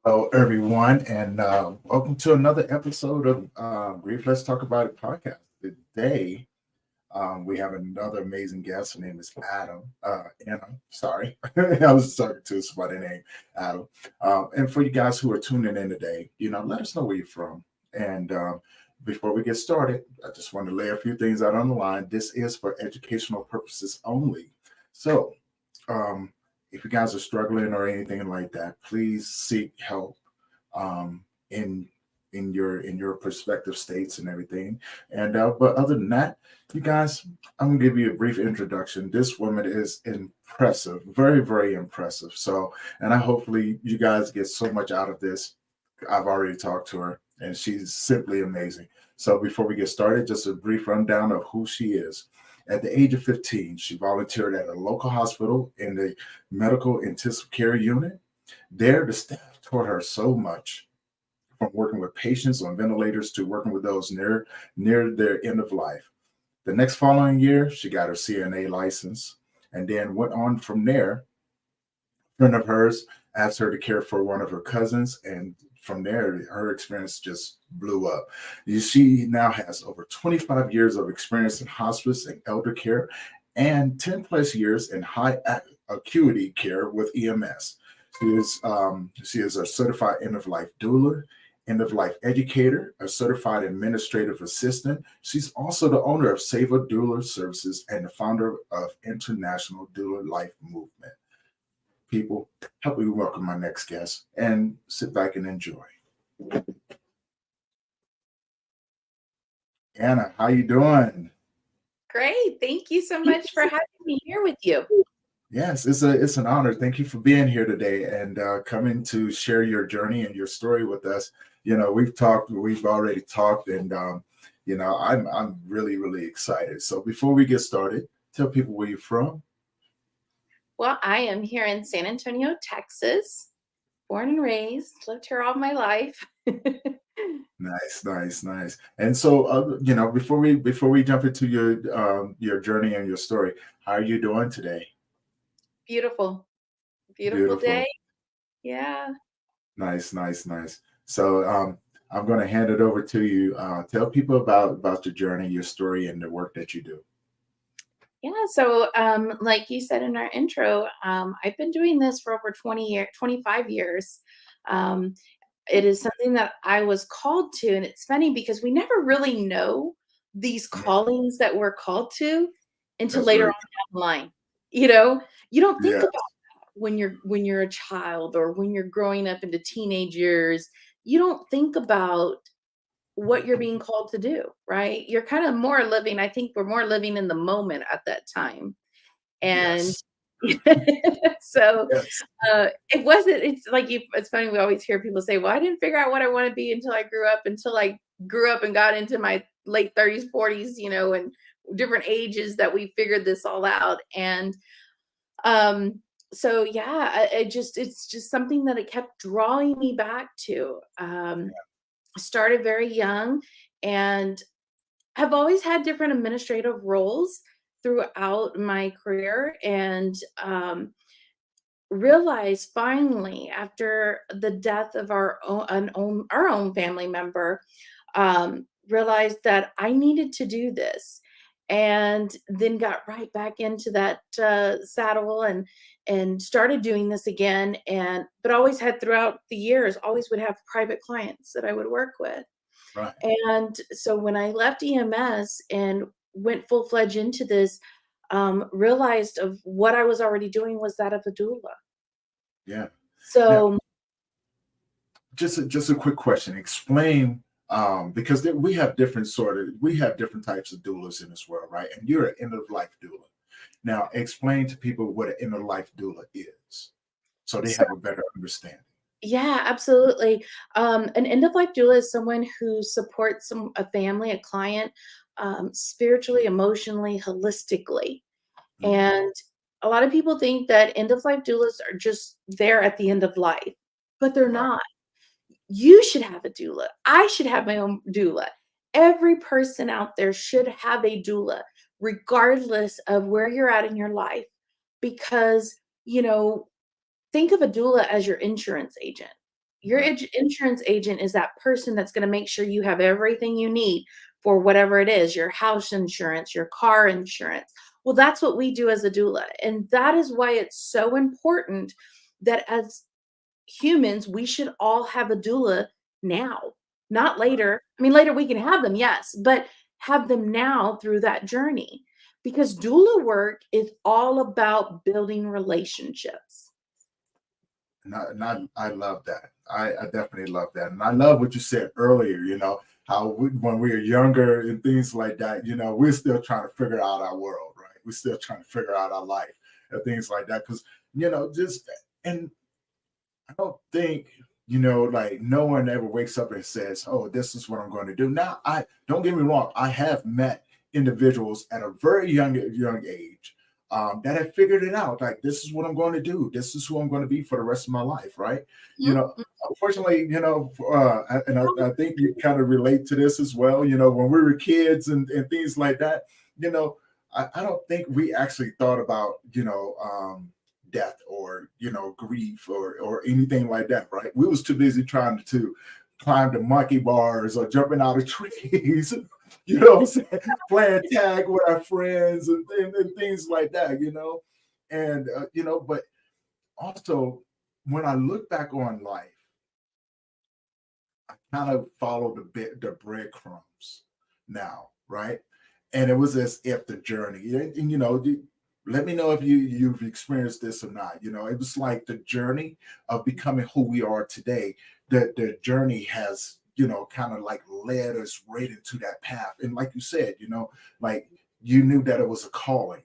Hello, everyone, and welcome to another episode of Brief Let's Talk About It podcast. Today, we have another amazing guest. Her name is Anna, sorry. I was talking to somebody named Adam. And for you guys who are tuning in today, let us know where you're from. And before we get started, I just want to lay a few things out on the line. This is for educational purposes only. So, um, if you guys are struggling or anything like that, please seek help um, in in your prospective states and everything. And but other than that, you guys, I'm gonna give you a brief introduction. This woman is impressive, very very impressive. So, and I hopefully you guys get so much out of this. I've already talked to her, and she's simply amazing. So before we get started, just a brief rundown of who she is. At the age of 15, she volunteered at a local hospital in the medical intensive care unit. There, the staff taught her so much, from working with patients on ventilators to working with those near their end of life. The next following year, she got her CNA license and then went on from there. A friend of hers asked her to care for one of her cousins, and from there, her experience just blew up. She now has over 25 years of experience in hospice and elder care and 10 plus years in acuity care with EMS. She is a certified end-of-life doula, end-of-life educator, a certified administrative assistant. She's also the owner of Save a Doula Services and the founder of International Doula Life Movement. People, help me welcome my next guest and sit back and enjoy. Anna, how you doing? Great. Thank you so much for having me here with you. Yes, it's an honor. Thank you for being here today and coming to share your journey and your story with us. We've already talked, and I'm really really excited. So before we get started, tell people where you're from. Well, I am here in San Antonio, Texas, born and raised, lived here all my life. Nice, nice, nice. And so, before we jump into your journey and your story, how are you doing today? Beautiful, beautiful Beautiful. day. Yeah. Nice, nice, nice. So, I'm going to hand it over to you. Tell people about your journey, your story, and the work that you do. Yeah. So, like you said in our intro, I've been doing this for over 25 years. Um, it is something that I was called to. And it's funny because we never really know these Yeah, callings that we're called to until that's later on very down the line. You know, you don't think yeah, about when you're a child or when you're growing up into teenage years. You don't think about what you're being called to do, right? You're kind of more living, I think we're more living in the moment at that time. And yes, so yes, it wasn't, it's like, it's funny, we always hear people say, well, I didn't figure out what I want to be until I grew up and got into my late 30s, 40s, and different ages that we figured this all out. And um, so yeah, it's just something that it kept drawing me back to. Started very young and have always had different administrative roles throughout my career, and realized finally after the death of our own family member, realized that I needed to do this, and then got right back into that saddle and started doing this again. And but always had, throughout the years, always would have private clients that I would work with. right, And so when I left EMS and went full fledged into this, realized of what I was already doing was that of a doula. yeah. Now, So just a quick question. Explain, because we have different types of doulas in this world, right? And you're an end of life doula. Now, explain to people what an end of life doula is, so they so have a better understanding. yeah, absolutely. An end of life doula is someone who supports a family, a client, spiritually, emotionally, holistically. Mhm. And a lot of people think that end of life doulas are just there at the end of life, but they're Right, not. You should have a doula. I should have my own doula. Every person out there should have a doula, regardless of where you're at in your life, because, you know, think of a doula as your insurance agent. Your Right. insurance agent is that person that's gonna make sure you have everything you need for whatever it is, your house insurance, your car insurance. Well, that's what we do as a doula, and that is why it's so important that as humans, we should all have a doula now, not Right. later. I mean, later we can have them, yes, but have them now through that journey because doula work is all about building relationships. I love that. I definitely love that. And I love what you said earlier, how when we were younger and things like that, we're still trying to figure out our world, right? We're still trying to figure out our life and things like that. Because, just, and I don't think, like no one ever wakes up and says, "Oh, this is what I'm going to do." Now, I don't get me wrong, I have met individuals at a very young age that have figured it out. Like, this is what I'm going to do. This is who I'm going to be for the rest of my life, right? You Mhm, know, Unfortunately, I think you kind of relate to this as well. When we were kids and things like that, you know, I don't think we actually thought about, death or grief or anything like that, right? We was too busy trying to climb the monkey bars or jumping out of trees, what I'm saying, playing tag with our friends and things like that, and but also when I look back on life, I kind of follow the breadcrumbs now, right? And it was as if the journey, and let me know if you've experienced this or not. It was like the journey of becoming who we are today. The journey has, kind of like led us right into that path. And like you said, like you knew that it was a calling,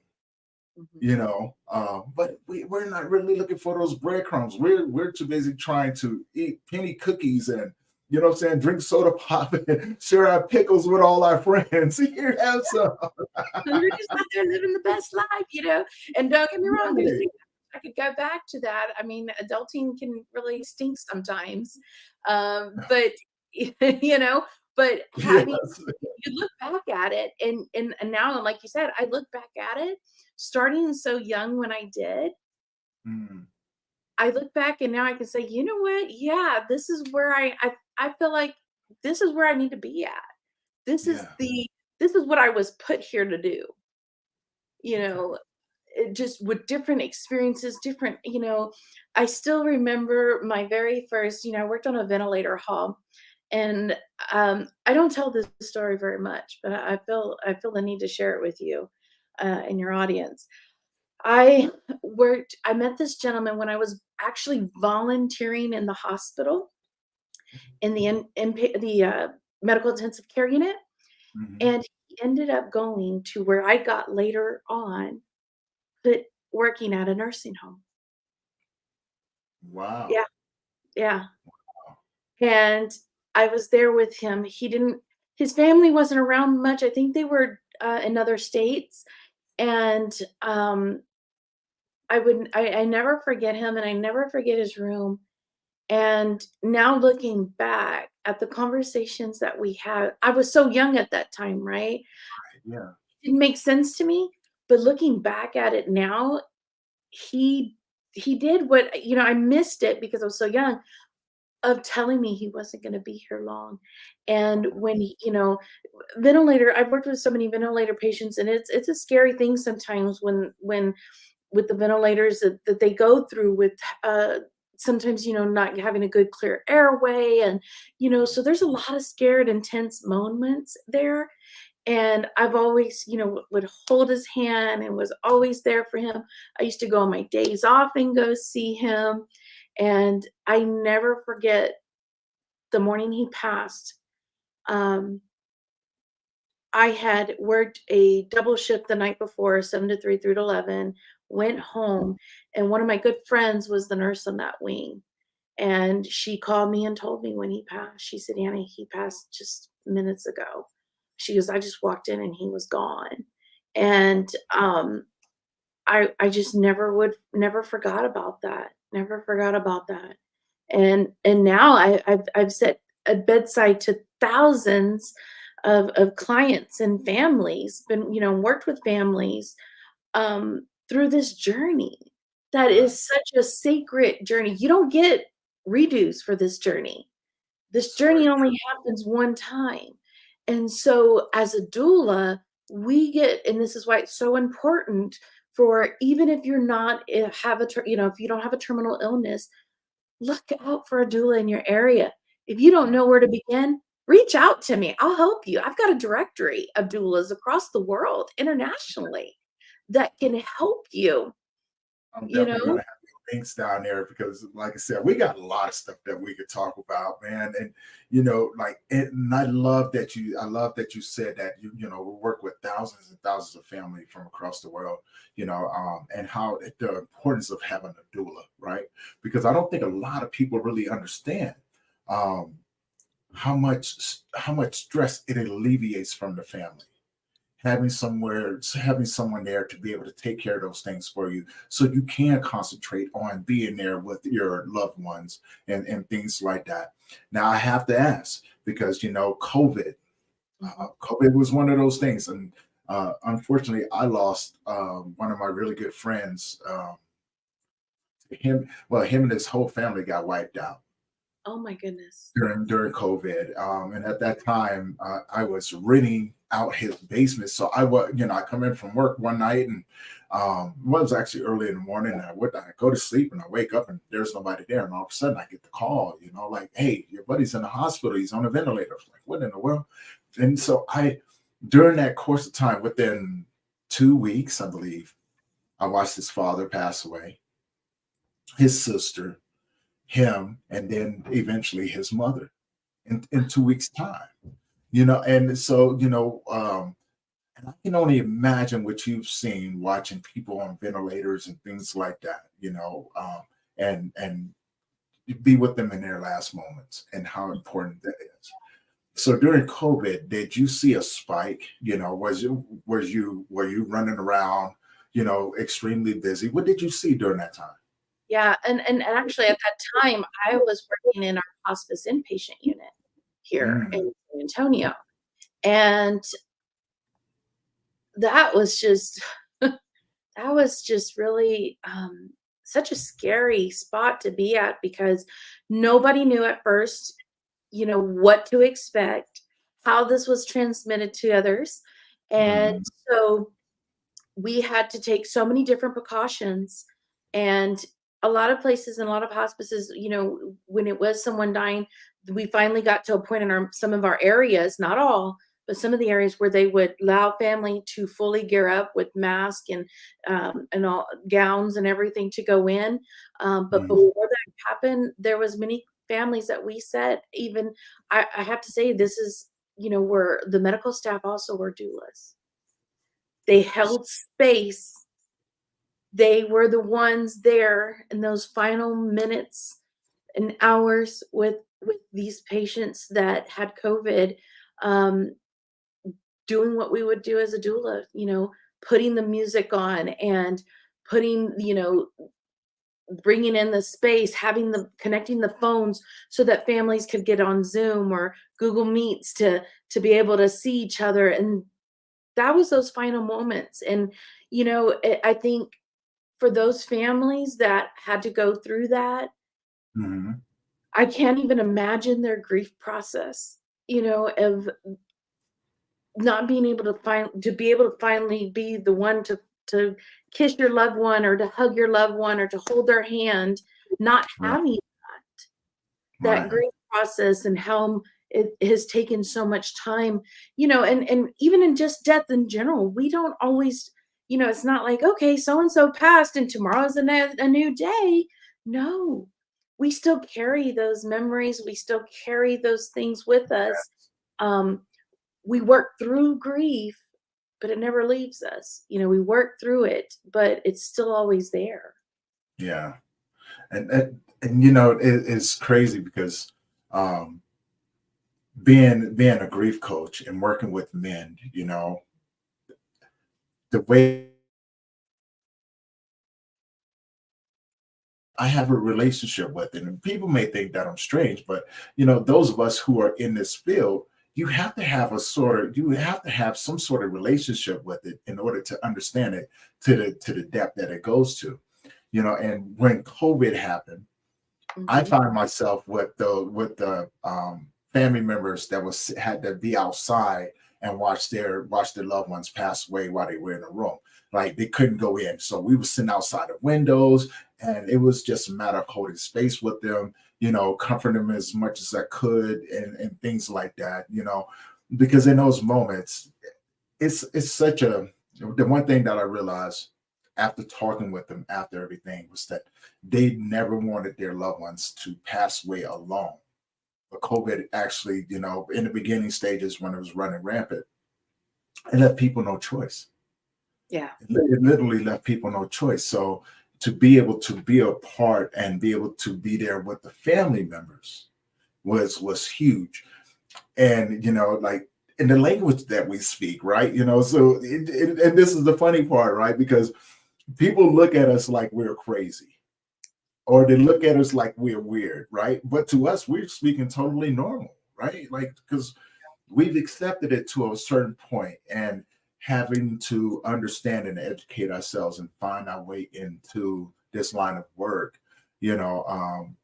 mhm. but we're not really looking for those breadcrumbs. We're too busy trying to eat penny cookies and what I'm saying, drink soda pop and share our pickles with all our friends. Here, have some. 'Cause we're just out there living the best life. And don't get me wrong, Right. I could go back to that. I mean, adulting can really stink sometimes. But you know, but having Yes. you look back at it and now, like you said, I look back at it starting so young when I did. Mm, I look back and now I can say, you know what? Yeah, this is where I feel like this is where I need to be at. This is yeah. the this is what I was put here to do. You Okay. know, just with different experiences, I still remember my very first, I worked on a ventilator hall and I don't tell this story very much, but I feel the need to share it with you and your audience. I met this gentleman when I was actually volunteering in the hospital in the medical intensive care unit, Mhm. and he ended up going to where I got later on, but working at a nursing home. Yeah, Wow. yeah, and I was there with him. His family wasn't around much. I think they were in other states, and I never forget him, and I never forget his room. And now looking back at the conversations that we had, I was so young at that time, right? Yeah. Didn't make sense to me, but looking back at it now, he he did what, I missed it because I was so young, of telling me he wasn't gonna be here long. And when ventilator I've worked with so many ventilator patients, and it's a scary thing sometimes when with the ventilators that they go through with, sometimes, not having a good clear airway, and, so there's a lot of scared, intense moments there, and I've always, would hold his hand and was always there for him. I used to go on my days off and go see him, and I never forget the morning he passed. Um, I had worked a double shift the night before, 7 to 3, 3 to 11, went home, and one of my good friends was the nurse on that wing. And she called me and told me when he passed. She said, "Annie, he passed just minutes ago." She goes, "I just walked in and he was gone." And I just never forgot about that. Never forgot about that. And now I've sat at bedside to thousands of clients and families, been, worked with families through this journey that Right. is such a sacred journey. You don't get redos for this journey. This It's very journey only happens one time. And so as a doula, we get, and this is why it's so important for, even if you're not have a if you don't have a terminal illness, look out for a doula in your area. If you don't know where to begin, reach out to me. I'll help you. I've got a directory of doulas across the world, internationally, that can help you, I'm you definitely know? gonna have your links down there because, like I said, we got a lot of stuff that we could talk about, man. And and I love that you said that we work with thousands and thousands of family from across the world, and how the importance of having a doula, right? Because I don't think a lot of people really understand um, how much stress it alleviates from the family, having someone there to be able to take care of those things for you so you can concentrate on being there with your loved ones and things like that. Now I have to ask because Mhm. COVID was one of those things, and unfortunately I lost one of my really good friends. Him and his whole family got wiped out Oh my goodness. during COVID. And at that time, I was renting out his basement. So I come in from work one night, and well, it was actually early in the morning. And I go to sleep and I wake up and there's nobody there. And all of a sudden I get the call, like, hey, your buddy's in the hospital. He's on a ventilator. I was like, what in the world? And so during that course of time, within 2 weeks, I believe, I watched his father pass away, his sister, him, and then eventually his mother in 2 weeks' time. And so, and I can only imagine what you've seen watching people on ventilators and things like that, and be with them in their last moments and how important that is. So during COVID, did you see a spike? Were you running around, extremely busy? What did you see during that time? Yeah, and actually at that time, I was working in our hospice inpatient unit here Mm, in San Antonio, and that was just that was just really, such a scary spot to be at because nobody knew at first, what to expect, how this was transmitted to others, and mm, so we had to take so many different precautions, and a lot of places and a lot of hospices, when it was someone dying, we finally got to a point in some of our areas, not all, but some of the areas where they would allow family to fully gear up with mask and all gowns and everything to go in. But mm. before that happened, there was many families that we said, even I have to say, this is, where the medical staff also were doulas. They held space. They were the ones there in those final minutes and hours with these patients that had COVID, um, doing what we would do as a doula, putting the music on and putting, bringing in the space, having the connecting the phones so that families could get on Zoom or Google Meets to be able to see each other, and that was those final moments. And I think for those families that had to go through that, Mhm. I can't even imagine their grief process, of not being able to be able to finally be the one to kiss your loved one or to hug your loved one or to hold their hand, not Right, having that right. grief process, and how it has taken so much time, and even in just death in general, we don't always, it's not like, okay, so and so passed and tomorrow's a new day. No, we still carry those memories, we still carry those things with us. um we work through grief, but it never leaves us. We work through it, but it's still always there. Yeah. And it's crazy because um being a grief coach and working with men, the way I have a relationship with it. And people may think that I'm strange, but those of us who are in this field, you have to have some sort of relationship with it in order to understand it to the depth that it goes to. And when COVID happened, I Mhm. find myself with the family members that had to be outside and watch their loved ones pass away while they were in the room. Like they couldn't go in, so we were sitting outside the windows, and it was just a matter of holding space with them, comforting them as much as I could, and things like that, because in those moments, it's such a the one thing that I realized after talking with them after everything was that they never wanted their loved ones to pass away alone. But COVID actually, in the beginning stages when it was running rampant, it left people no choice. Yeah. It literally left people no choice. So to be able to be a part and be able to be there with the family members was huge. And like in the language that we speak, right? So and this is the funny part, right? Because people look at us like we're crazy, or they look at us like we're weird, right? But to us, we're speaking totally normal, right? Like, because we've accepted it to a certain point, and having to understand and educate ourselves and find our way into this line of work, you know, um,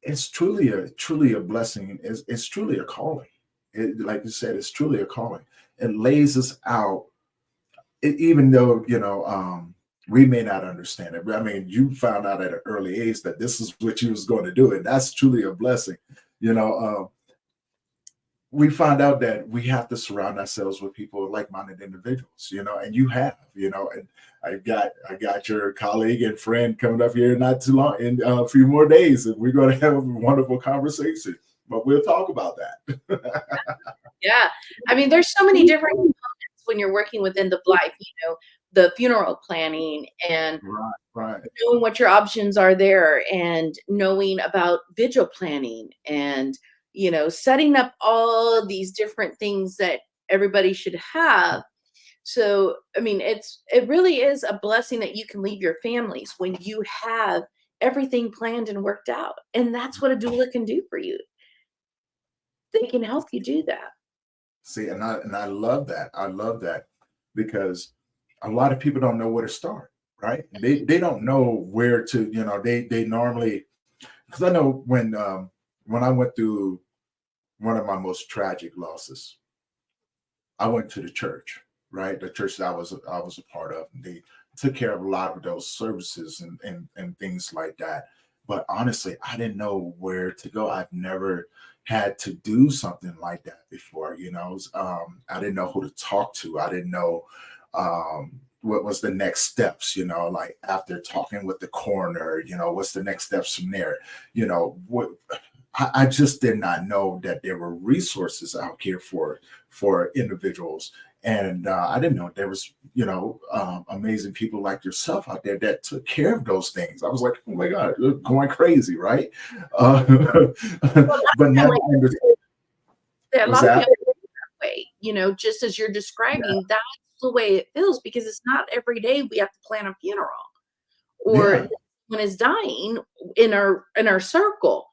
it's truly a blessing. It's truly a calling. Like you said, it's truly a calling. It lays us out, even though we may not understand it. I mean, you found out at an early age that this is what you was going to do, and that's truly a blessing. You know, we find out that we have to surround ourselves with people like-minded individuals, and you have, and I got your colleague and friend coming up here not too long in a few more days, and we're going to have a wonderful conversation. But we'll talk about that. Yeah. I mean, there's so many different components when you're working with end of life, the funeral planning and Right, right, knowing what your options are there and knowing about vigil planning and, setting up all these different things that everybody should have. So, I mean, it really is a blessing that you can leave your families when you have everything planned and worked out. And that's what a doula can do for you. They can help you do that. see, and I love that. I love that because a lot of people don't know where to start, right? They don't know where to, they normally, because I know when I went through one of my most tragic losses, I went to the church, right? The church that I was a part of. And they took care of a lot of those services and things like that. But honestly, I didn't know where to go. I've never had to do something like that before. I didn't know who to talk to. I didn't know what was the next steps. Like after talking with the coroner, what's the next steps from there. What I just did not know that there were resources out here for individuals, and I didn't know there was amazing people like yourself out there that took care of those things. I was like, oh my god, you're going crazy, right? Uh, Well, but I now feel I understand. that a Was lot of that? people feel that way, just as you're Yeah, describing, that's the way it feels because it's not every day we have to plan a funeral or yeah, someone is dying in our circle,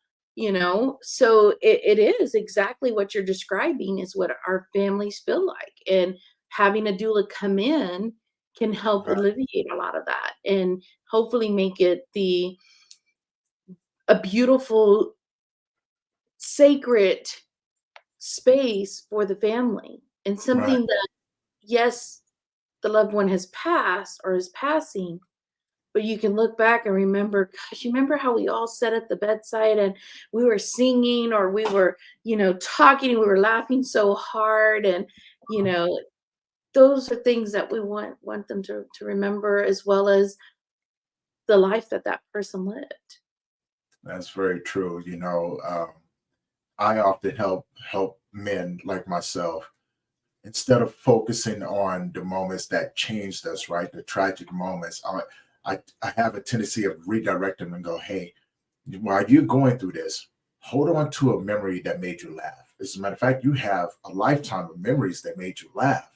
So it is exactly what you're describing is what our families feel like. And having a doula come in can help right, alleviate a lot of that and hopefully make it a beautiful, sacred space for the family and right, something that, yes, the loved one has passed or is passing, but you can look back and remember, gosh, you remember how we all sat at the bedside and we were singing or we were, talking and we were laughing so hard. And, you know, those are things that we want them to remember as well as the life that that person lived. that's very true. I often help men like myself, instead of focusing on the moments that changed us, right? The tragic moments, I have a tendency of redirecting and go, hey, while you're going through this, hold on to a memory that made you laugh. As a matter of fact, you have a lifetime of memories that made you laugh.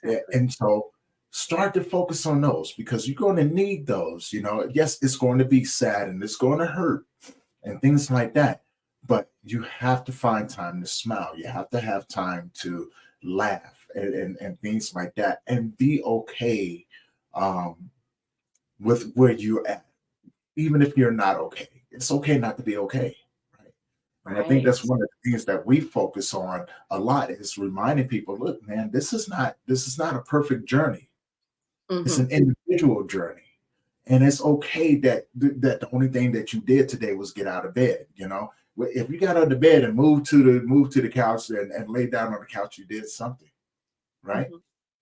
Yeah, Exactly. and so start to focus on those because you're going to need those. Yes, it's going to be sad and it's going to hurt and things like that. But you have to find time to smile. You have to have time to laugh and things like that and be okay um, with where you're at, even if you're not okay. it's okay not to be okay. Right. And I think Right. that's one of the things that we focus on a lot is reminding people, look, man, this is not a perfect journey. It's Hmm. an individual journey. And it's okay that the only thing that you did today was get out of bed. If you got out of bed and moved to the couch and laid down on the couch, you did something, right? Hmm.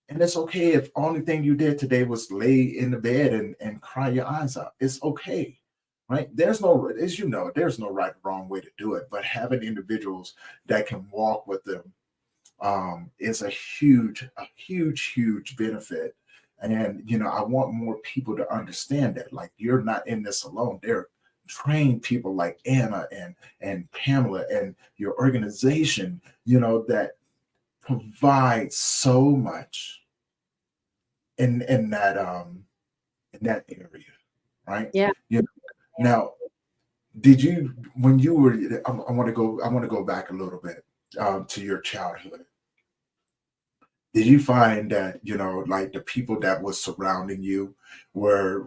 And it's okay if only thing you did today was lay in the bed and cry your eyes out. It's okay, right? As you know, there's no right or wrong way to do it, but having individuals that can walk with them is a huge benefit. And I want more people to understand that, like, you're not in this alone. There are trained people like Anna and Pamela and your organization, that provide so much in that area, right? Yeah. You know, now, did you when you were? I want to go back a little bit to your childhood. Did you find that like the people that was surrounding you were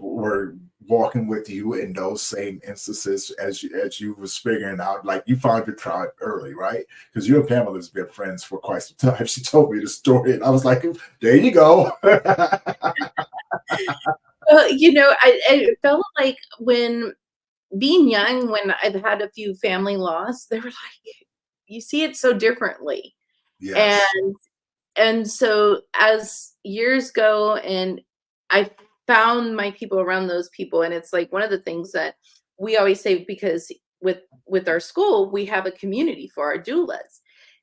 walking with you in those same instances as you was figuring out, like you found your tribe early, right? Because you and Pamela's been friends for quite some time. She told me the story and I was like, there you go. Well, I felt like when being young, when I've had a few family loss, they were like, you see it so differently. And Yes. so as years go and I found my people around those people, and it's like one of the things that we always say, because with our school, we have a community for our doulas.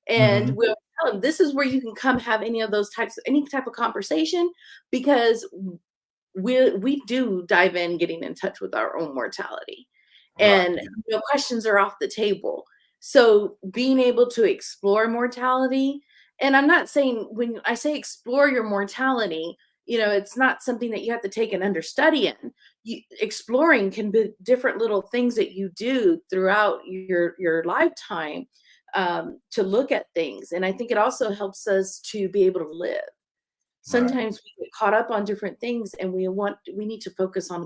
And Hmm. we'll tell them this is where you can come have any type of conversation, because we do dive in getting in touch with our own mortality, Right. and Yeah. questions are off the table. So being able to explore mortality, and I'm not saying, when I say explore your mortality, it's not something that you have to take an understudy in. Exploring can be different little things that you do throughout your lifetime, to look at things. And I think it also helps us to be able to live. Right. Sometimes we get caught up on different things, and we need to focus on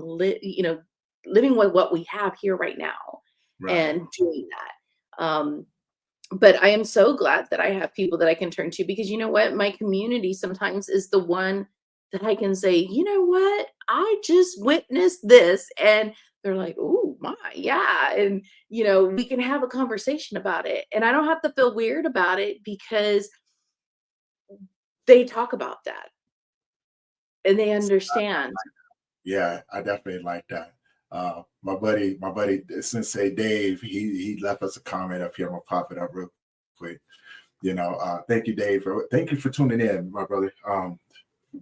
living with what we have here right now, Right. and doing that. But I am so glad that I have people that I can turn to, because you know what, my community sometimes is the one that I can say, you know what, I just witnessed this, and they're like, oh my, yeah. And we can have a conversation about it, and I don't have to feel weird about it, because they talk about that and they understand. Yeah, I definitely like that. My buddy, Sensei Dave, he left us a comment up here. I'm gonna pop it up real quick. Thank you, Dave. Thank you for tuning in, my brother.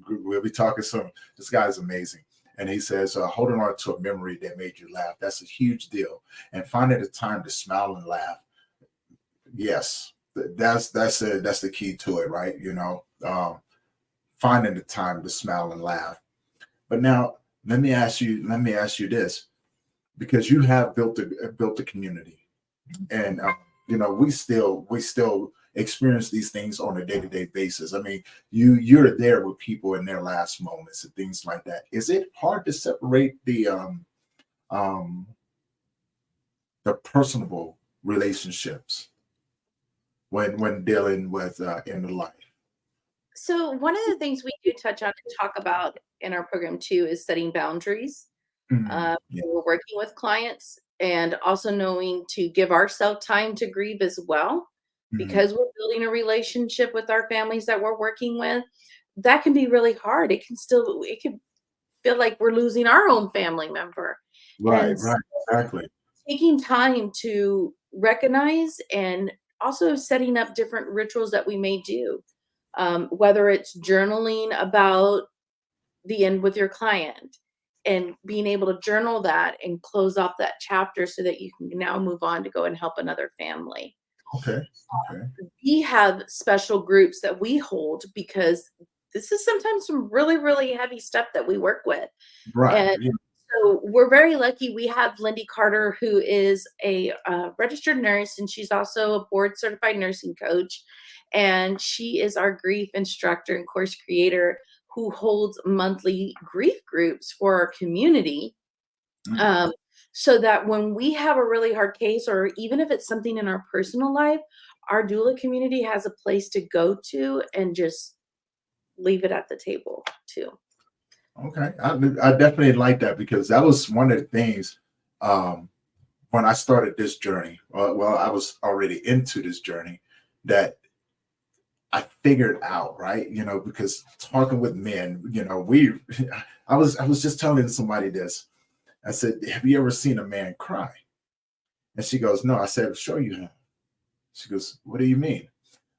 We'll be talking soon. This guy is amazing. And he says, holding on to a memory that made you laugh. That's a huge deal. And finding the time to smile and laugh. Yes, that's the key to it, right? Finding the time to smile and laugh. But now let me ask you this, because you have built a community, and we still experience these things on a day-to-day basis. I mean, you're there with people in their last moments and things like that. Is it hard to separate um the personable relationships when dealing with end of life? So one of the things we do touch on and talk about in our program too is setting boundaries, Yeah. when we're working with clients, and also knowing to give ourselves time to grieve as well, Mhm. because we're building a relationship with our families that we're working with. That can be really hard. It can feel like we're losing our own family member. Right, And right, exactly. taking time to recognize, and also setting up different rituals that we may do, whether it's journaling about the end with your client, and being able to journal that and close off that chapter so that you can now move on to go and help another family. Okay, okay. We have special groups that we hold, because this is sometimes some really, really heavy stuff that we work with. Right, And yeah. so we're very lucky. We have Lindy Carter, who is a registered nurse, and she's also a board certified nursing coach. And she is our grief instructor and course creator, who holds monthly grief groups for our community. Mm. Um, so that when we have a really hard case, or even if it's something in our personal life, our doula community has a place to go to and just leave it at the table too. Okay, I definitely like that because that was one of the things um, when I started this journey. Well, I was already into this journey that I figured out, right? Because talking with men, I was just telling somebody this. I said, "Have you ever seen a man cry?" And she goes, "No." I said, "Sure you have." She goes, "What do you mean?"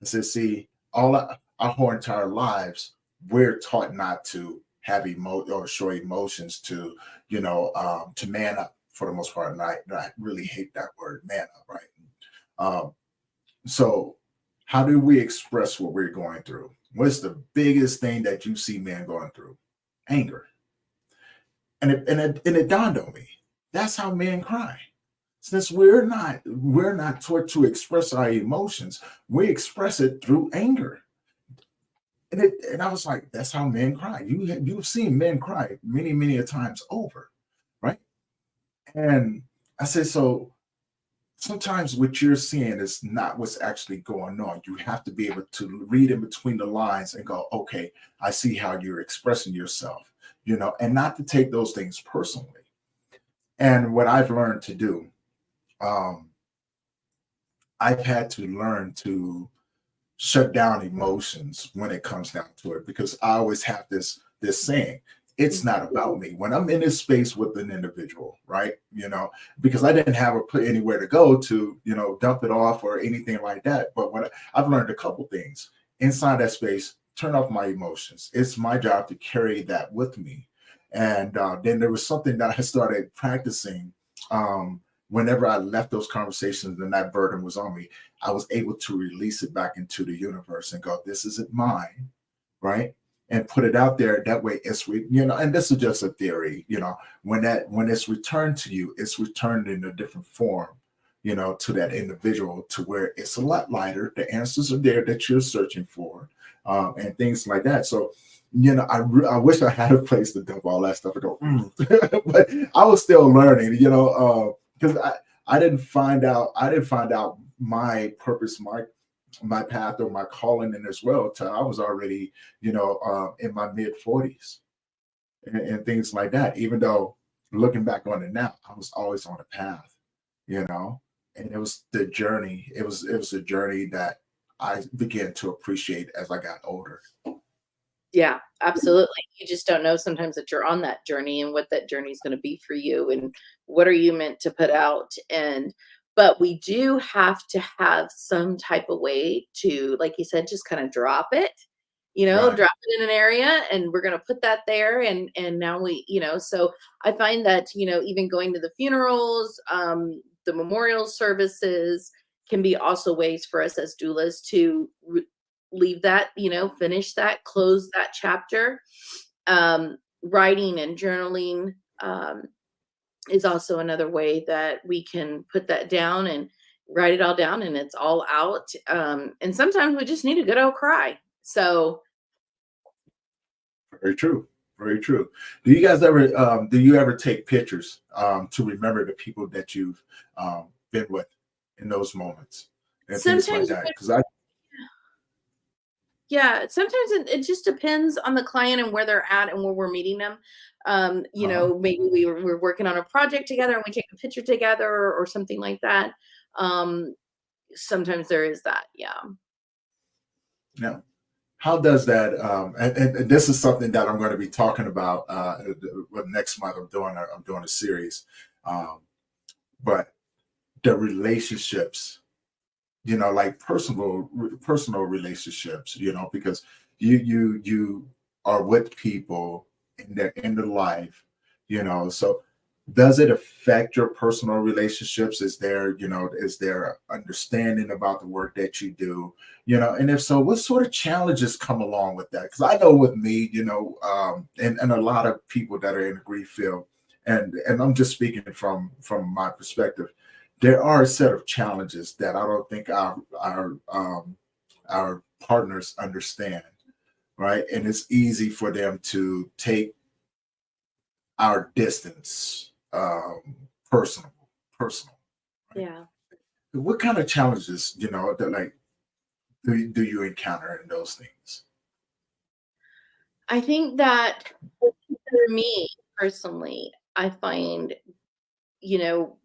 I said, "See, our whole entire lives, we're taught not to have or show emotions to man up for the most part." And I really hate that word, man up, right? Um, so how do we express what we're going through? What's the biggest thing that you see men going through? Anger. And it dawned on me. That's how men cry. Since we're not taught to express our emotions, we express it through anger. And I was like, that's how men cry. You've seen men cry many, many a times over, right? And I said, so sometimes what you're seeing is not what's actually going on. You have to be able to read in between the lines and go, okay, I see how you're expressing yourself, and not to take those things personally. And what I've learned to do, um, I've had to learn to shut down emotions when it comes down to it, because I always have this saying, it's not about me. When I'm in this space with an individual, right? Because I didn't have anywhere to go to, dump it off or anything like that. But I've learned a couple things inside that space, turn off my emotions. It's my job to carry that with me. And then there was something that I started practicing whenever I left those conversations and that burden was on me. I was able to release it back into the universe and go, this isn't mine, right? And put it out there. That way and this is just a theory, when it's returned to you, it's returned in a different form, to that individual, to where it's a lot lighter. The answers are there that you're searching for, and things like that. So, I wish I had a place to dump all that stuff and go, but I was still learning, because I didn't find out my purpose, my path, or my calling in this world till I was already, in my mid 40s, and things like that. Even though looking back on it now, I was always on a path, and it was the journey. It was a journey that I began to appreciate as I got older. Yeah, absolutely. You just don't know sometimes that you're on that journey and what that journey is going to be for you and what are you meant to put out. And but we do have to have some type of way to, like you said, just kind of drop it, Right. drop it in an area, and we're going to put that there. And now so I find that, even going to the funerals, the memorial services can be also ways for us as doulas to leave that, finish that, close that chapter. Writing and journaling is also another way that we can put that down and write it all down and it's all out. And sometimes we just need a good old cry. So Very true. Very true. Do you ever take pictures to remember the people that you've been with in those moments and things like sometimes that? Because I Yeah, sometimes it just depends on the client and where they're at and where we're meeting them. uh Maybe we're working on a project together and we take a picture together or something like that. Um, Sometimes there is that. Yeah. yeah. How does that and this is something that I'm going to be talking about next month. I'm doing a series, um, but the relationships, like personal relationships, because you are with people in their end of life, so does it affect your personal relationships? Is there understanding about the work that you do, and if so, what sort of challenges come along with that? Because I know with me, and a lot of people that are in the grief field, and I'm just speaking from my perspective, there are a set of challenges that I don't think our partners understand, right? And it's easy for them to take our distance, personal, personal. Right? Yeah. What kind of challenges, that like do you encounter in those things? I think that for me personally, I find, you know,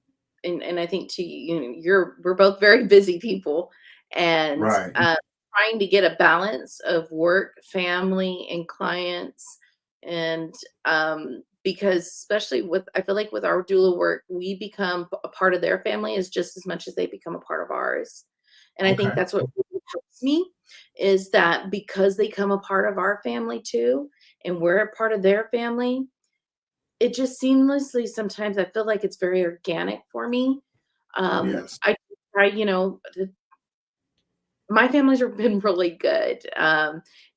and I think to you, we're both very busy people, and Right. trying to get a balance of work, family, and clients, and because especially with, I feel like with our doula work, we become a part of their family as just as much as they become a part of ours, and I think Okay. that's what really helps me is that because they come a part of our family too, and we're a part of their family, it just seamlessly sometimes I feel like it's very organic for me. Yes. I try, my family's been really good.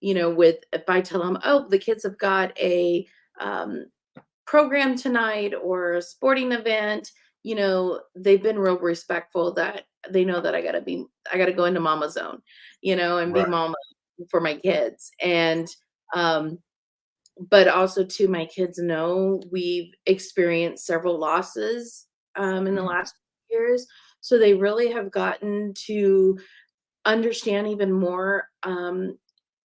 With if I tell them, oh, the kids have got a um, program tonight or a sporting event, they've been real respectful that they know that I gotta go into mama zone, and be Right. mama for my kids. And um, but also too, my kids know we've experienced several losses, in the Mhm. last years, so they really have gotten to understand even more,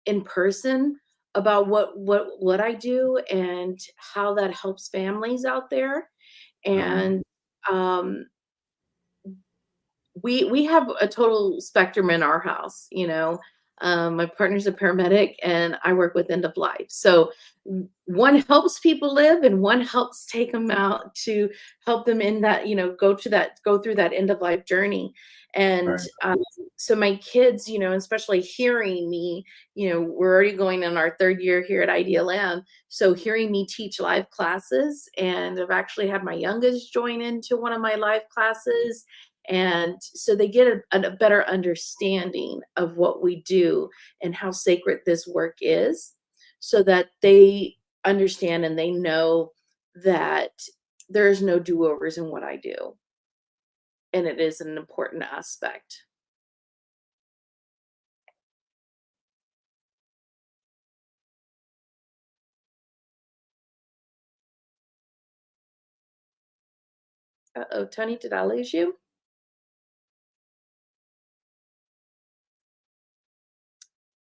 in person about what I do and how that helps families out there, Mhm. and, um we have a total spectrum in our house, my partner's a paramedic and I work with end of life. So one helps people live and one helps take them out to help them in that, go through that end of life journey. And Right. so my kids, especially hearing me, we're already going in our third year here at IDLM. So hearing me teach live classes, and I've actually had my youngest join into one of my live classes, and so they get a better understanding of what we do and how sacred this work is, so that they understand and they know that there's no do-overs in what I do. And it is an important aspect. Uh-oh, Tony, did I lose you?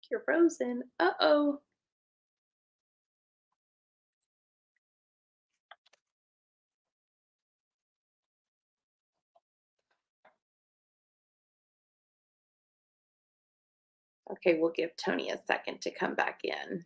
You're frozen. Uh-oh. Okay, we'll give Tony a second to come back in.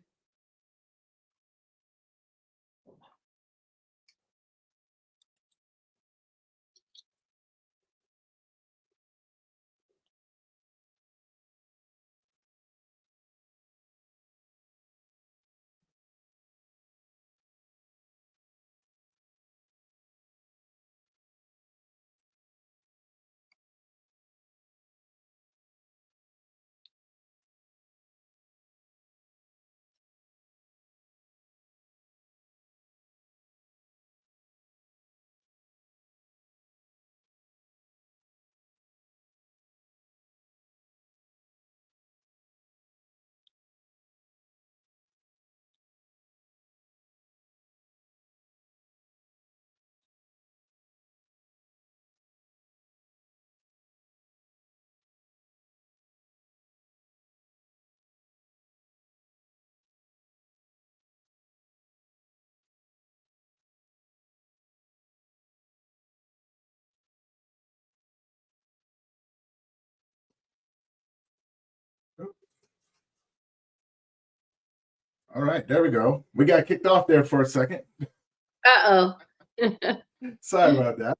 All right, there we go. We got kicked off there for a second. Uh-oh. Sorry about that.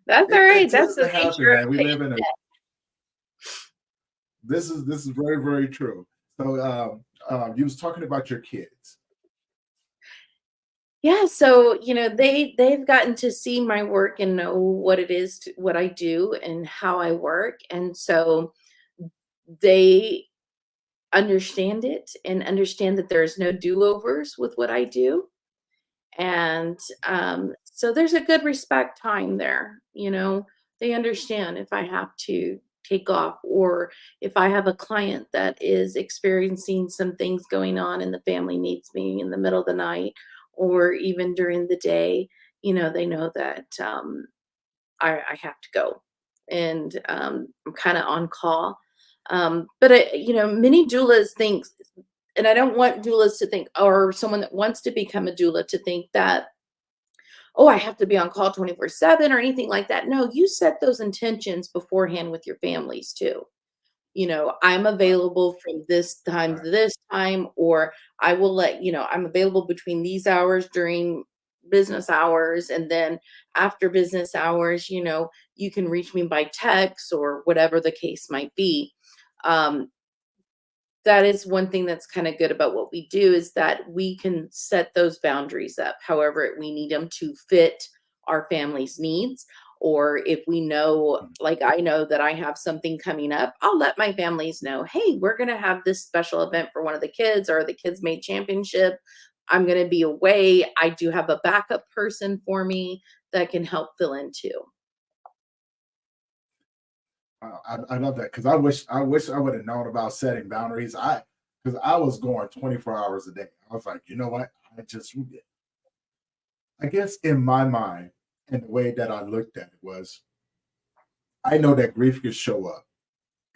That's all It right. That's tends the to happen, nature of man. We the live in a. internet. This is very very true. So you was talking about your kids. Yeah, so they've gotten to see my work and know what it is, what I do, and how I work, and so they understand it and understand that there's no do-overs with what I do. And so there's a good respect time there. They understand if I have to take off, or if I have a client that is experiencing some things going on and the family needs me in the middle of the night or even during the day. they know that I have to go, and I'm kind of on call. But many doulas think, and I don't want doulas to think, or someone that wants to become a doula to think that, oh, I have to be on call 24/7 or anything like that. No, you set those intentions beforehand with your families too. I'm Right, available from this time to right. this time, or I will I'm available between these hours during business hours. And then after business hours, you can reach me by text or whatever the case might be. Um, that is one thing that's kind of good about what we do, is that we can set those boundaries up however we need them to fit our family's needs. Or if we know, Mm. like I know that I have something coming up, I'll let my families know, hey, we're going to have this special event for one of the kids, or the kids made championship. I'm going to be away. I do have a backup person for me that can help fill in too. I love that, because I wish I would have known about setting boundaries. Because I was going 24 hours a day. I was like, you know what? I guess in my mind, and the way that I looked at it was, I know that grief could show up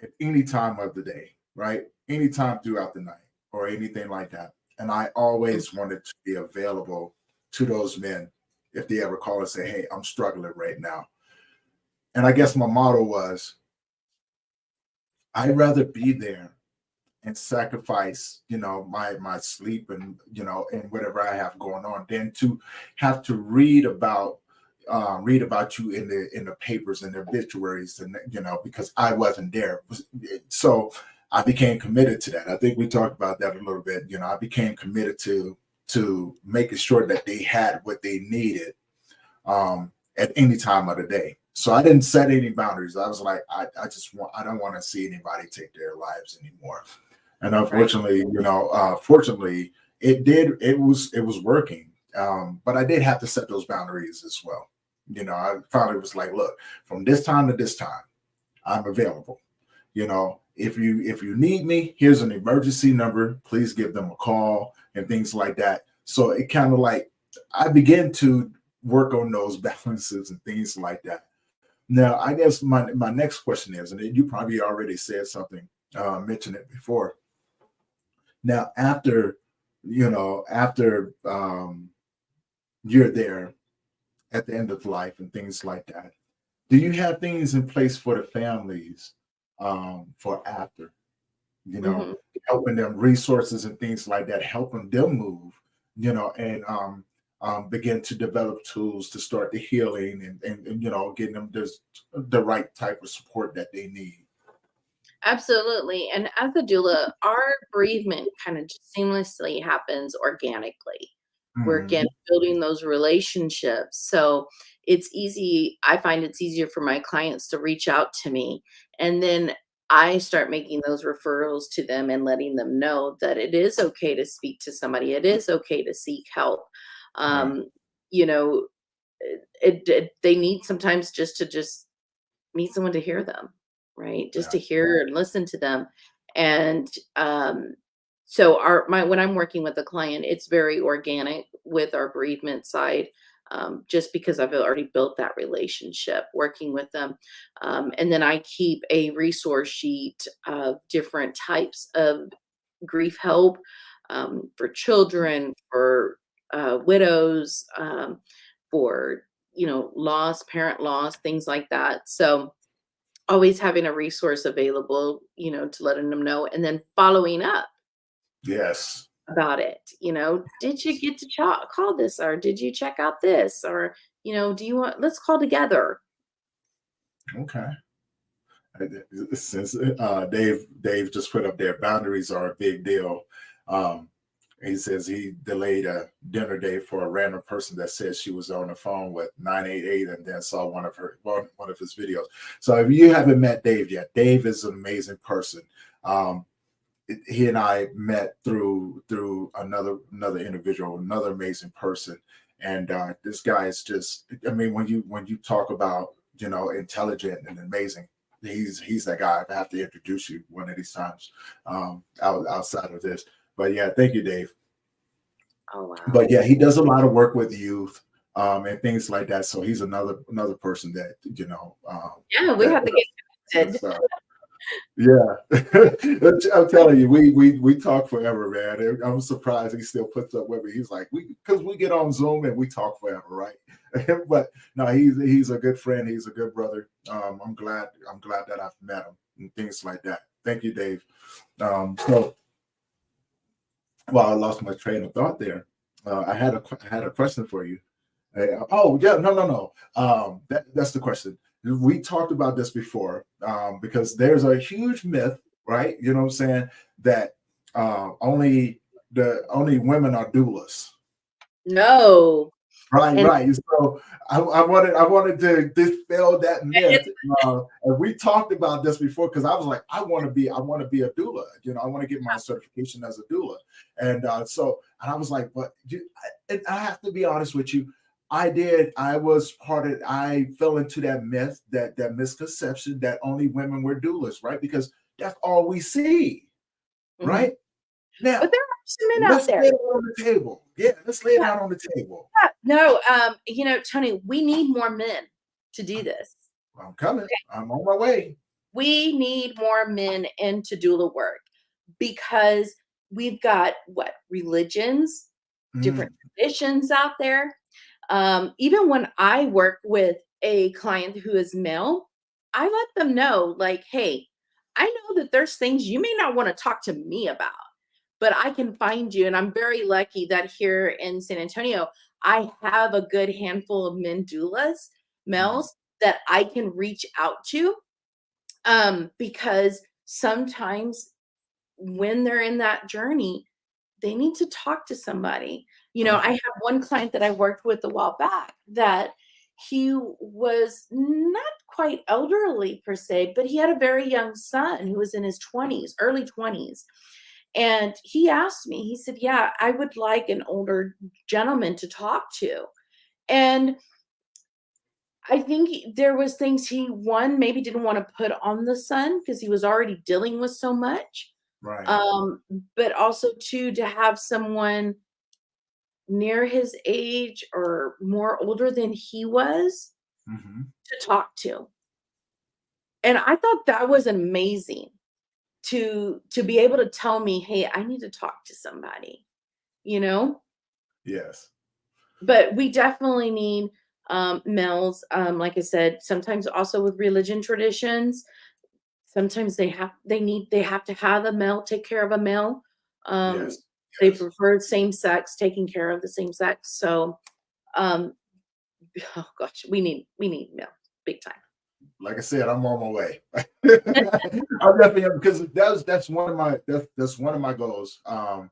at any time of the day, right? Anytime throughout the night or anything like that. And I Mm. always wanted to be available to those men if they ever call and say, hey, I'm struggling right now. And I guess my motto was, I'd rather be there and sacrifice, my sleep and and whatever I have going on, than to have to read about you in the papers and the obituaries, and because I wasn't there. So I became committed to that. I think we talked about that a little bit. I became committed to making sure that they had what they needed, at any time of the day. So I didn't set any boundaries. I was like, I don't want to see anybody take their lives anymore. And Right. unfortunately, fortunately, it was working. But I did have to set those boundaries as well. I finally was like, look, from this time to this time, I'm available. If you need me, here's an emergency number. Please give them a call and things like that. So it kind of like, I began to work on those balances and things like that. Now, I guess my next question is, and you probably already said something, mentioned it before. Now, after you're there at the end of life and things like that, do you have things in place for the families, for after, Hmm. helping them, resources and things like that, helping them move, and begin to develop tools to start the healing, and getting them the right type of support that they need? Absolutely. And as a doula, our bereavement kind of just seamlessly happens organically. We're again Mhm. building those relationships. So it's easy. I find it's easier for my clients to reach out to me. And then I start making those referrals to them and letting them know that it is okay to speak to somebody. It is okay to seek help. Right. Um, you know, they need sometimes just need someone to hear them, right? Just Yeah. to hear and listen to them. And so when I'm working with a client, it's very organic with our bereavement side. Just because I've already built that relationship working with them. And then I keep a resource sheet of different types of grief help, for children, for widows, for loss, parent loss, things like that. So always having a resource available, to letting them know, and then following up Yes. about it. Did you get to call this, or did you check out this, or do you want, let's call together. Okay. Since Dave just put up there, boundaries are a big deal. Um, he says he delayed a dinner date for a random person that said she was on the phone with 988, and then saw one of his videos. So if you haven't met Dave yet, Dave is an amazing person. Um, he and I met through another individual, another amazing person. And this guy is just, I mean, when you talk about, intelligent and amazing, he's that guy. I have to introduce you one of these times, outside of this. But yeah, thank you, Dave. Oh wow. But yeah, he does a lot of work with youth. and things like that. So he's another person that Yeah, we that have to get connected. so, yeah. I'm telling you, we talk forever, man. I'm surprised he still puts up with me. He's like, because we get on Zoom and we talk forever, right? But no, he's a good friend. He's a good brother. I'm glad that I've met him and things like that. Thank you, Dave. So, well, I lost my train of thought there. I had a question for you. Oh yeah, no. That's the question. We talked about this before, because there's a huge myth, right? You know what I'm saying, that only women are doulas. No. Right, And right. So I wanted to dispel that myth, and we talked about this before because I was like, I want to be a doula. I want to get my certification as a doula, and I was like, but and I have to be honest with you, I fell into that myth, that misconception that only women were doulas, right? Because that's all we see, Mhm. right? Now But there are some men out let's there. lay it out on the table. Yeah, let's lay it Yeah, out on the table. yeah. No, Tony, we need more men to do this. I'm coming. I'm on my way. We need more men into doula work because we've got what religions, different Mm, traditions out there. Even when I work with a client who is male, I let them know, like, hey, I know that there's things you may not want to talk to me about, but I can find you. And I'm very lucky that here in San Antonio, I have a good handful of men doulas, mm, males that I can reach out to, because sometimes when they're in that journey, they need to talk to somebody. I right. have one client that I worked with a while back that he was not quite elderly per se, but he had a very young son who was in his 20s, early 20s. And he asked me, he said, yeah, I would like an older gentleman to talk to. And I think there was things he one maybe didn't want to put on the son because he was already dealing with so much. Right. Um, but also too to have someone near his age or more older than he was Hmm. to talk to. And I thought that was amazing to be able to tell me, "Hey, I need to talk to somebody," you know? Yes. But we definitely need males, like I said, sometimes also with religion traditions, sometimes they have to have a male take care of a male. Um, Yes. they Yes. prefer same sex taking care of the same sex. So, um, oh gosh, we need male big time. Like I said, I'm on my way. I'm definitely because that's one of my that's one of my goals. Um,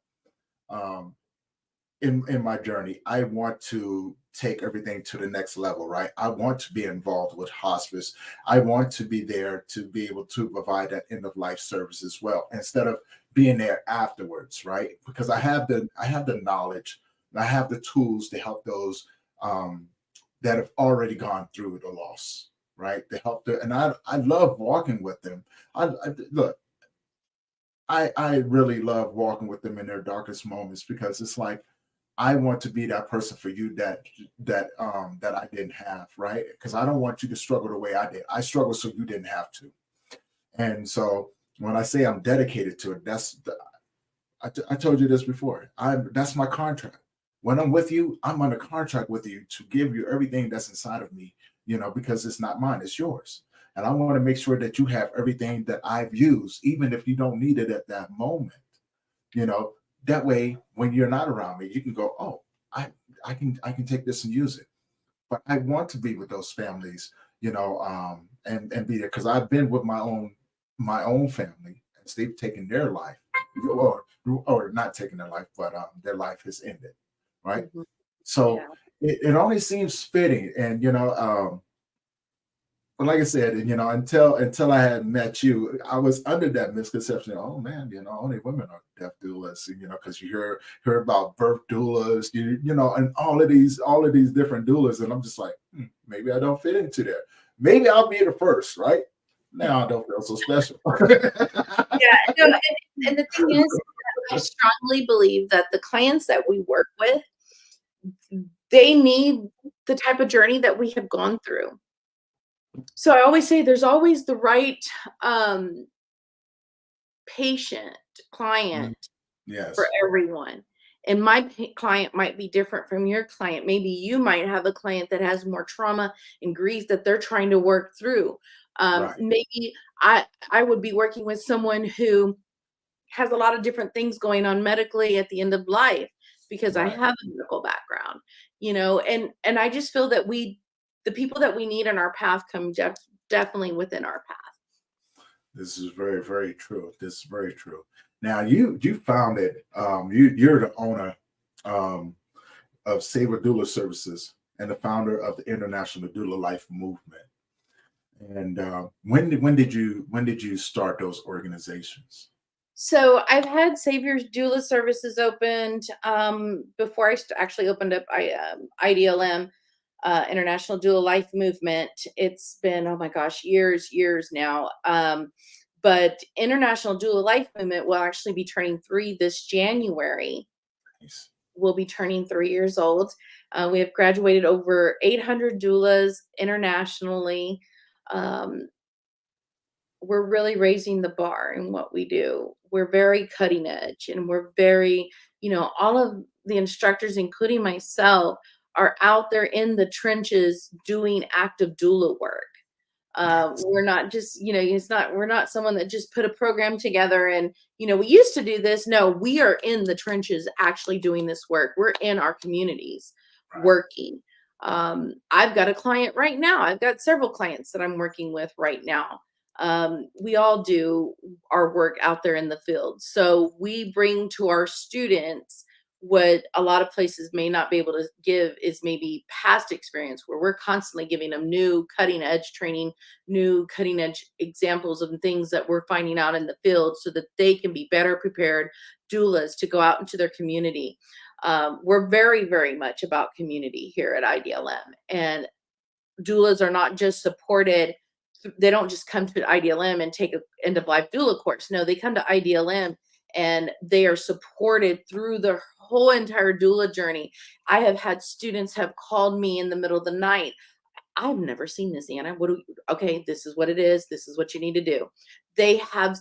in my journey, I want to take everything to the next level, right? I want to be involved with hospice. I want to be there to be able to provide that end of life service as well, instead of being there afterwards, right? Because I have the knowledge, and I have the tools to help those um, that have already gone through the loss, right? To help them, and I love walking with them. Look, I really love walking with them in their darkest moments because it's like I want to be that person for you that I didn't have, right? Because I don't want you to struggle the way I did. I struggled so you didn't have to. And so when I say I'm dedicated to it, I told you this before. That's my contract. When I'm with you, I'm under contract with you to give you everything that's inside of me, because it's not mine, it's yours. And I want to make sure that you have everything that I've used, even if you don't need it at that moment. you know that way when you're not around me, you can go, oh, i I can take this and use it. But I want to be with those families, and be there because I've been with my own family, and they've taken their life, or not taken their life, but their life has ended, right? Mhm. So Yeah. it only seems fitting. And but like I said, until I had met you, I was under that misconception. Oh man, only women are death doulas. Because you hear about birth doulas, and all of these different doulas, and I'm just like, maybe I don't fit into there. Maybe I'll be the first, right? Now I don't feel so special. Yeah, no, and the thing is, I strongly believe that the clients that we work with, they need the type of journey that we have gone through. So I always say there's always the right um, patient, Mhm. client for Yes. everyone. And my client might be different from your client. Maybe you might have a client that has more trauma and grief that they're trying to work through. Right. Maybe I would be working with someone who has a lot of different things going on medically at the end of life because I Right. have a medical background, and I just feel that the people that we need in our path come definitely within our path. This is very, very true. This is very true. Now you founded you're the owner um of Saver Doula Services and the founder of the International Doula Life Movement. And when did you start those organizations? So I've had Savior's Doula Services opened before I actually opened up IDLM, International Doula Life Movement. It's been, oh my gosh, years now. But International Doula Life Movement will actually be turning 3 this January. Nice. Will be turning 3 years old. We have graduated over 800 doulas internationally. Um, we're really raising the bar in what we do. We're very cutting edge and we're very, all of the instructors, including myself, are out there in the trenches doing active doula work. Nice. We're not just, we're not someone that just put a program together and, we used to do this. No, we are in the trenches actually doing this work. We're in our communities Right. working. I've got a client right now. I've got several clients that I'm working with right now. We all do our work out there in the field. So we bring to our students what a lot of places may not be able to give is maybe past experience where we're constantly giving them new cutting edge training, new cutting edge examples of things that we're finding out in the field so that they can be better prepared doulas to go out into their community. We're very, very much about community here at IDLM, and doulas are not just supported. They don't just come to IDLM and take an end of life doula course. No, they come to IDLM and they are supported through the whole entire doula journey. I have had students have called me in the middle of the night. I've never seen this, Anna. Okay, this is what it is. This is what you need to do. They have,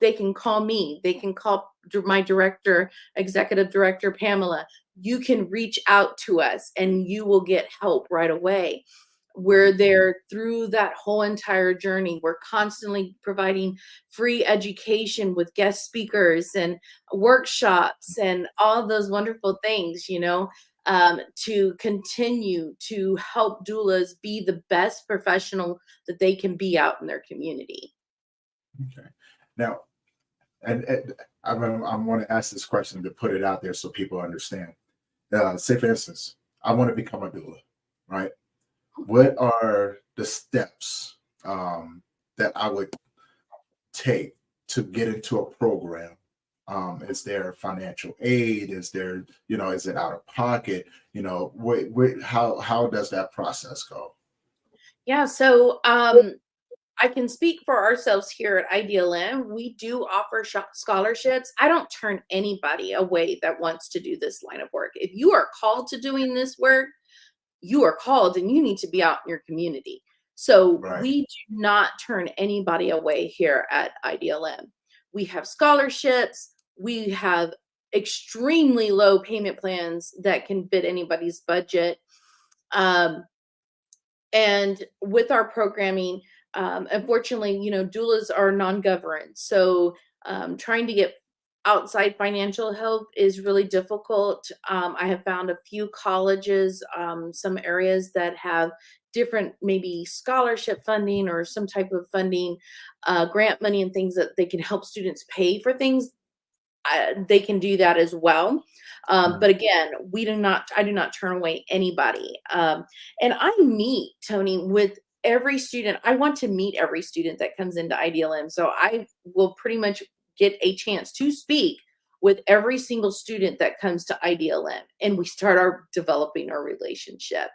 they can call me. They can call my director, executive director, Pamela. You can reach out to us and you will get help right away. We're there through that whole entire journey. We're constantly providing free education with guest speakers and workshops and all those wonderful things, to continue to help doulas be the best professional that they can be out in their community. Okay. Now, and I want to ask this question to put it out there so people understand. Say, for instance, I want to become a doula, right? What are the steps that I would take to get into a program? Is there financial aid? Is there, is it out of pocket? How does that process go? Yeah, so I can speak for ourselves here at IDLM. We do offer scholarships. I don't turn anybody away that wants to do this line of work. If you are called to doing this work, you are called and you need to be out in your community. So Right. we do not turn anybody away here at IDLM. We have scholarships. We have extremely low payment plans that can fit anybody's budget. Um, and with our programming, unfortunately, doulas are non-governed. So trying to get outside financial help is really difficult. I have found a few colleges, some areas that have different maybe scholarship funding or some type of funding, grant money and things that they can help students pay for things. They can do that as well. Mhm. But again, I do not turn away anybody. And I meet, Tony, with every student. I want to meet every student that comes into IDLM. So I will pretty much get a chance to speak with every single student that comes to IDLM. And we start developing our relationship.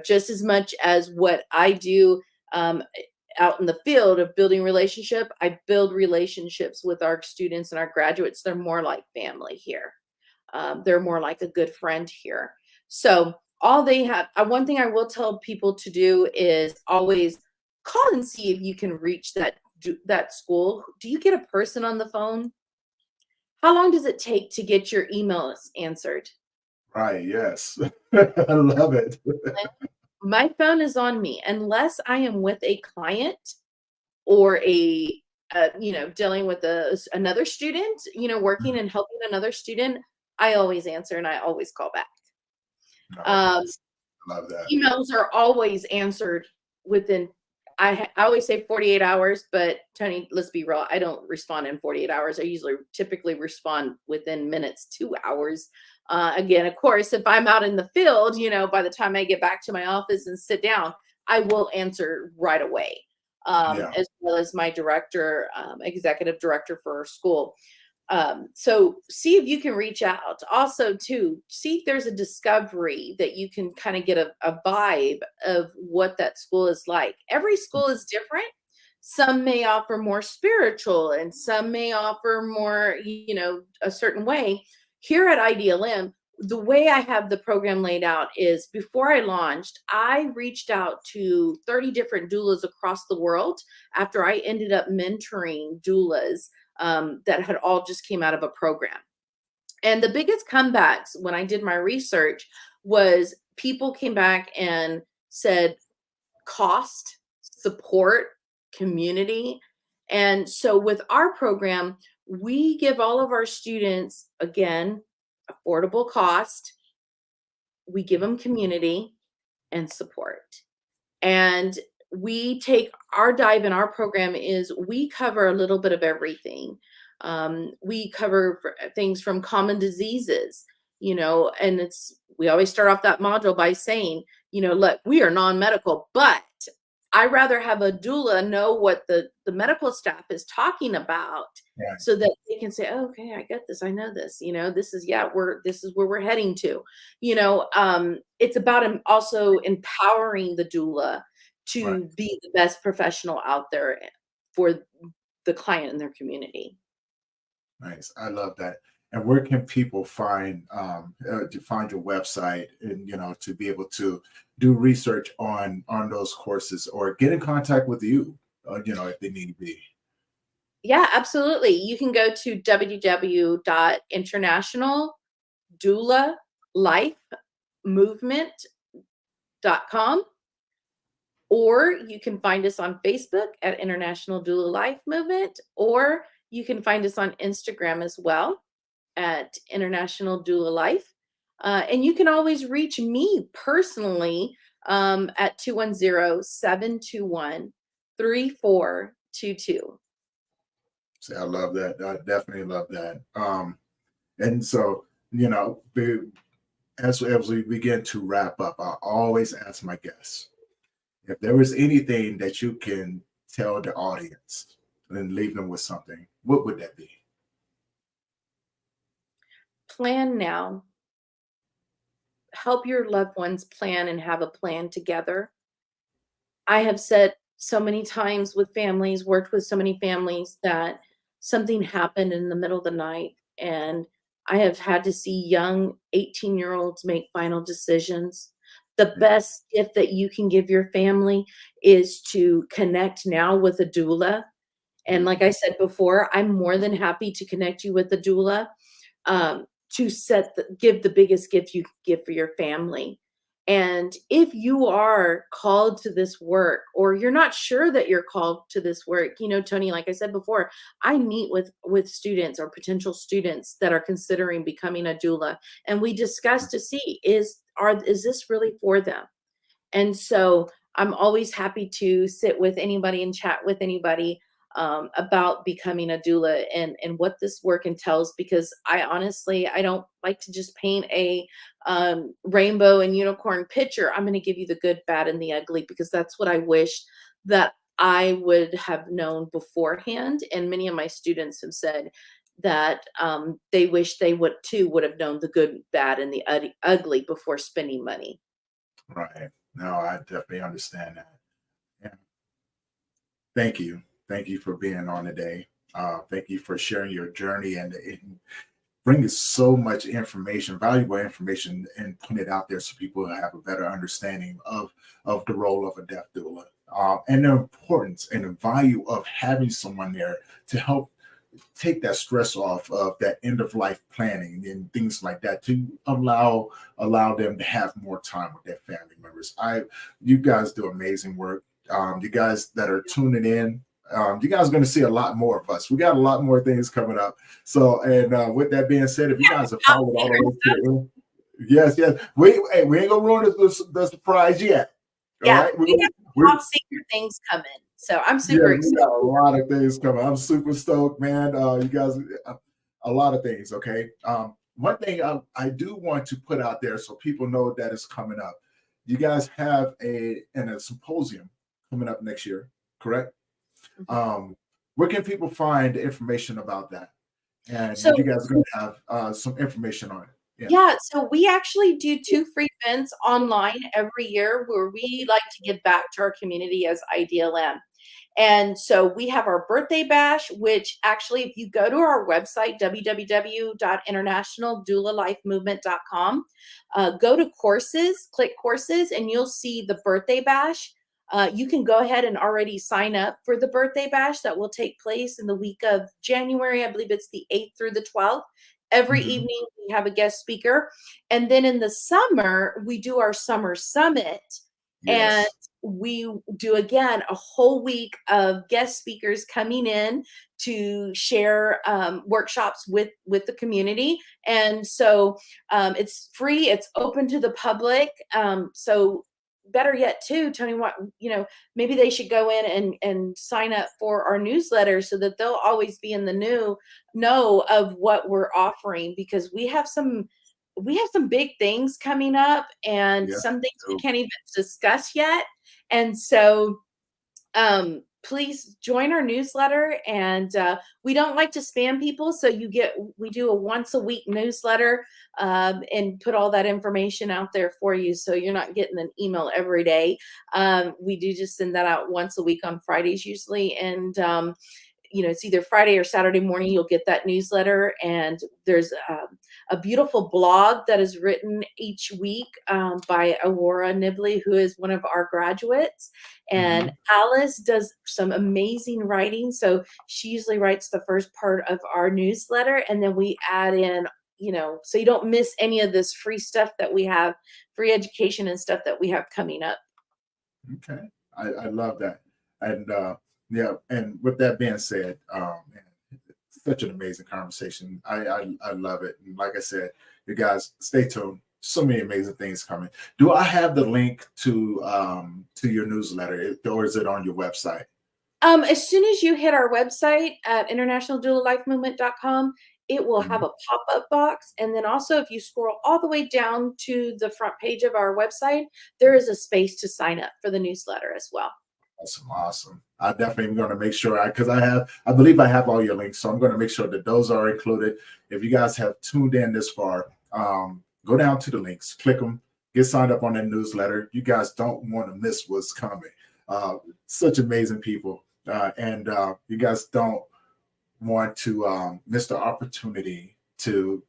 Just as much as what I do. Out in the field of building relationship, I build relationships with our students and our graduates. They're more like family here. They're more like a good friend here. So all they have, one thing I will tell people to do is always call and see if you can reach that school. Do you get a person on the phone? How long does it take to get your emails answered? Right. Yes. I love it. My phone is on me unless I am with a client or dealing with another student, working and helping another student. I always answer and I always call back. No, Um, nice. Love that. Emails are always answered within, I always say 48 hours, but Tony, let's be real, I don't respond in 48 hours. I typically respond within minutes, 2 hours. Again, of course, if I'm out in the field, by the time I get back to my office and sit down, I will answer right away. Yeah. As well as my director, executive director for our school. So see if you can reach out. Also, too, see if there's a discovery that you can kind of get a vibe of what that school is like. Every school is different. Some may offer more spiritual and some may offer more, a certain way. Here at IDLM, the way I have the program laid out is before I launched, I reached out to 30 different doulas across the world after I ended up mentoring doulas that had all just came out of a program. And the biggest comebacks when I did my research was people came back and said cost, support, community. And so with our program, we give all of our students, again, affordable cost. We give them community and support. And we take our dive in our program is we cover a little bit of everything. We cover things from common diseases, and we always start off that module by saying, look, we are non-medical, but I rather have a doula know what the medical staff is talking about Right. so that they can say, oh, okay, I get this. I know this, this is, this is where we're heading to, it's about also empowering the doula Right. to be the best professional out there for the client and their community. Nice. I love that. And where can people find to find your website and to be able to do research on those courses or get in contact with you, if they need be. Yeah, absolutely. You can go to www.internationaldoulalifemovement.com, or you can find us on Facebook at International Doula Life Movement, or you can find us on Instagram as well at International Doula Life. And you can always reach me personally at 210-721-3422. See, I love that. I definitely love that. And so, as we begin to wrap up, I always ask my guests if there was anything that you can tell the audience and leave them with something, what would that be? Plan now. Help your loved ones plan and have a plan together. I have said so many times with families, worked with so many families that something happened in the middle of the night, and I have had to see young 18-year-olds make final decisions. The Yeah. best gift that you can give your family is to connect now with a doula. And like I said before, I'm more than happy to connect you with a doula, to give the biggest gift you can give for your family. And if you are called to this work, or you're not sure that you're called to this work, Tony, like I said before, I meet with students or potential students that are considering becoming a doula, and we discuss to see is this really for them? And so I'm always happy to sit with anybody and chat with anybody about becoming a doula and what this work entails, because I don't like to just paint a rainbow and unicorn picture. I'm going to give you the good, bad, and the ugly, because that's what I wish that I would have known beforehand. And many of my students have said that they wish they would have known the good, bad, and the ugly before spending money. Right. No, I definitely understand that. Yeah. Thank you. Thank you for being on today. Thank you for sharing your journey and bringing so much information, valuable information, and putting it out there so people have a better understanding of the role of a death doula, and the importance and the value of having someone there to help take that stress off of that end of life planning and things like that, to allow them to have more time with their family members. You guys do amazing work. You guys that are tuning in, you guys are going to see a lot more of us. We got a lot more things coming up. So, and with that being said, if you guys have followed all the way to the end, yes, we ain't gonna ruin the surprise yet. All Yeah, right, we have top secret things coming. So I'm super excited. we got a lot of things coming. I'm super stoked, man. You guys, a lot of things. Okay. One thing I do want to put out there so people know that it's coming up. You guys have a symposium coming up next year, correct? Where can people find information about that? And So you guys are going to have some information on it. yeah, so we actually do 2 free events online every year where we like to give back to our community as IDLM. And so we have our birthday bash, which actually, if you go to our website, www.internationaldoulalifemovement.com, go to courses, click courses, and you'll see the birthday bash. You can go ahead and already sign up for the birthday bash that will take place in the week of January. I believe it's the 8th through the 12th. Every evening, we have a guest speaker. And then in the summer, we do our summer summit. Yes. And we do, again, a whole week of guest speakers coming in to share workshops with the community. And so it's free, it's open to the public. So better yet too, Tony, maybe they should go in and sign up for our newsletter so that they'll always be in the know of what we're offering, because we have some big things coming up, and some things we can't even discuss yet. And so please join our newsletter. And we don't like to spam people, so we do a once a week newsletter and put all that information out there for you, so you're not getting an email every day. We do just send that out once a week on Fridays usually. And it's either Friday or Saturday morning, you'll get that newsletter. And there's a beautiful blog that is written each week by Aurora Nibley, who is one of our graduates. And Alice does some amazing writing. So she usually writes the first part of our newsletter, and then we add in, so you don't miss any of this free stuff that we have, free education and stuff that we have coming up. Okay. I love that. And yeah, and with that being said, man, such an amazing conversation. I love it. And like I said, you guys stay tuned. So many amazing things coming. Do I have the link to your newsletter, or is it on your website? As soon as you hit our website at internationaldoulalifemovement.com, it will have a pop-up box. And then also, if you scroll all the way down to the front page of our website, there is a space to sign up for the newsletter as well. Awesome. I definitely am going to make sure because I believe I have all your links. So I'm going to make sure that those are included. If you guys have tuned in this far, go down to the links, click them, get signed up on that newsletter. You guys don't want to miss what's coming. Such amazing people. And you guys don't want to miss the opportunity to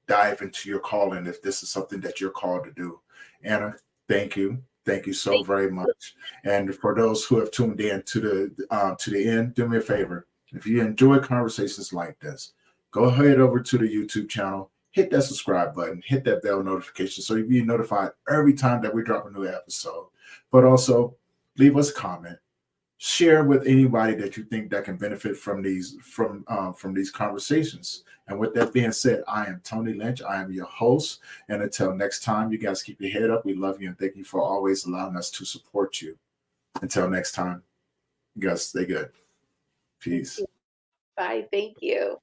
dive into your calling if this is something that you're called to do. Anna, thank you. Thank you so very much. And for those who have tuned in to the end, do me a favor. If you enjoy conversations like this, go ahead over to the YouTube channel, hit that subscribe button, hit that bell notification so you'll be notified every time that we drop a new episode. But also leave us a comment. Share with anybody that you think that can benefit from these conversations. And with that being said, I am Tony Lynch. I am your host. And until next time, you guys keep your head up. We love you and thank you for always allowing us to support you. Until next time, you guys stay good. Peace. Bye. Thank you.